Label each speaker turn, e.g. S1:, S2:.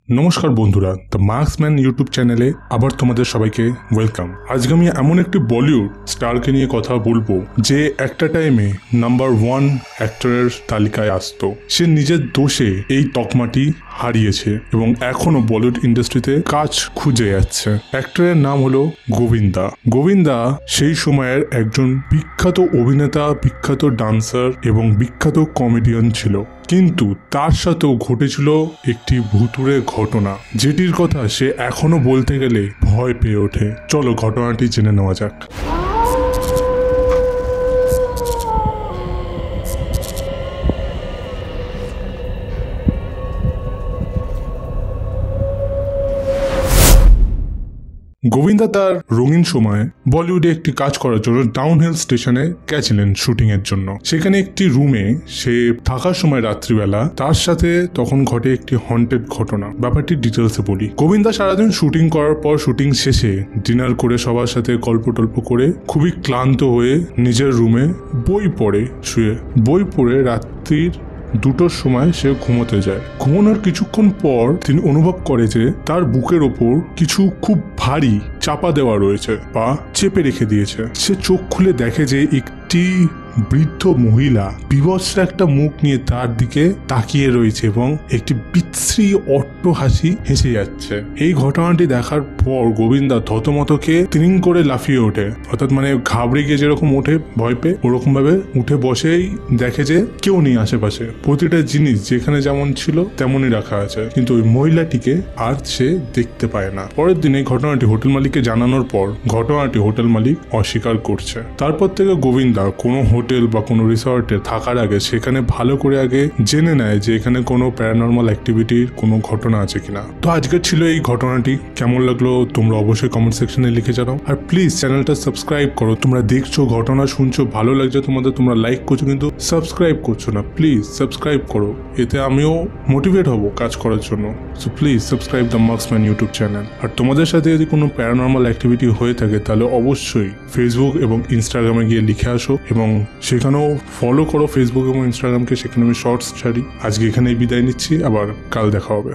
S1: নমস্কার বন্ধুরা, the Marksman YouTube চ্যানেলে আবার তোমাদের সবাইকে ওয়েলকাম। আজকে আমি এমন একটি বলিউড স্টারকে নিয়ে কথা বলবো যে একটা টাইমে নাম্বার 1 অ্যাক্টরের তালিকায় আসতো। সে নিজের দোষে এই তকমাটি হারিয়েছে এবং এখনো বলিউড ইন্ডাস্ট্রিতে কাজ খুঁজে যাচ্ছে। অ্যাক্টরের নাম হলো গোবিন্দা। গোবিন্দা সেই সময়ের একজন বিখ্যাত অভিনেতা, বিখ্যাত ডান্সার এবং বিখ্যাত কমেডিয়ান ছিল, কিন্তু তার সাথেও ঘটেছিল একটি ভুতুড়ে ঘটনা, যেটির কথা সে এখনো বলতে গেলে ভয় পেয়ে ওঠে। চলো ঘটনাটি জেনে নেওয়া যাক। গোবিন্দা তার রঙিন সময়ে বলিউডে একটি কাজ করার জন্য ডাউনহিল স্টেশনে গেছিলেন শুটিং এর জন্য। সেখানে একটি রুমে সে থাকার সময় রাত্রিবেলা তার সাথে তখন ঘটে একটি হন্টেড ঘটনা। ব্যাপারটি ডিটেলসে বলি। গোবিন্দা সারাদিন শুটিং করার পর শুটিং শেষে ডিনার করে সবার সাথে গল্প টল্প করে খুবই ক্লান্ত হয়ে নিজের রুমে বই পড়ে রাত্রির 2টোর সময় সে ঘুমোতে যায়। ঘুমানোর কিছুক্ষণ পর তিনি অনুভব করে যে তার বুকের ওপর কিছু খুব ভারী চাপা দেওয়া রয়েছে বা চেপে রেখে দিয়েছে। সে চোখ খুলে দেখে যে একটি বৃদ্ধ মহিলা বিভৎস একটা মুখ নিয়ে তার দিকে তাকিয়ে রয়েছে এবং একটি বিশ্রী অট্ট হাসি হেসে যাচ্ছে। এই ঘটনাটি দেখার পর গোবিন্দা থতমতকে তিরিং করে লাফিয়ে ওঠে, অর্থাৎ মানে ঘাবড়ে গিয়ে যেরকম ওঠে ভয় পেয়ে, ওরকম ভাবে উঠে বসেই দেখে যে কেউ নেই আশেপাশে। প্রতিটা জিনিস যেখানে যেমন ছিল তেমনই রাখা আছে, কিন্তু ওই মহিলাটিকে আর সে দেখতে পায় না। পরের দিন এই ঘটনাটি হোটেল মালিককে জানানোর পর ঘটনাটি হোটেল মালিক অস্বীকার করছে। তারপর থেকে গোবিন্দা কোনো হোটেল বা কোনো রিসর্টে থাকার আগে সেখানে ভালো করে আগে জেনে নেয় যে এখানে কোনো প্যারানর্মাল অ্যাক্টিভিটির কোনো ঘটনা আছে কিনা। তো আজকের ছিল এই ঘটনাটি। কেমন লাগলো তোমরা অবশ্যই কমেন্ট সেকশনে লিখে জানাও। আর প্লিজ চ্যানেলটা সাবস্ক্রাইব করো। তোমরা দেখছো, ঘটনা শুনছো, ভালো লাগছে তোমাদের, তোমরা লাইক করছো কিন্তু সাবস্ক্রাইব করছো না। প্লিজ সাবস্ক্রাইব করো, এতে আমিও মোটিভেট হব কাজ করার জন্য। So please subscribe the Marksman YouTube channel. আর তোমাদের সাথে যদি কোনো প্যারানর্মাল অ্যাক্টিভিটি হয়ে থাকে তাহলে অবশ্যই ফেসবুক এবং ইনস্টাগ্রামে গিয়ে লিখে আসো এবং সেখানেও ফলো করো ফেসবুক এবং ইনস্টাগ্রামকে। সেখানে আমি শর্টস ছাড়ি। আজকে এখানেই বিদায় নিচ্ছি, আবার কাল দেখা হবে।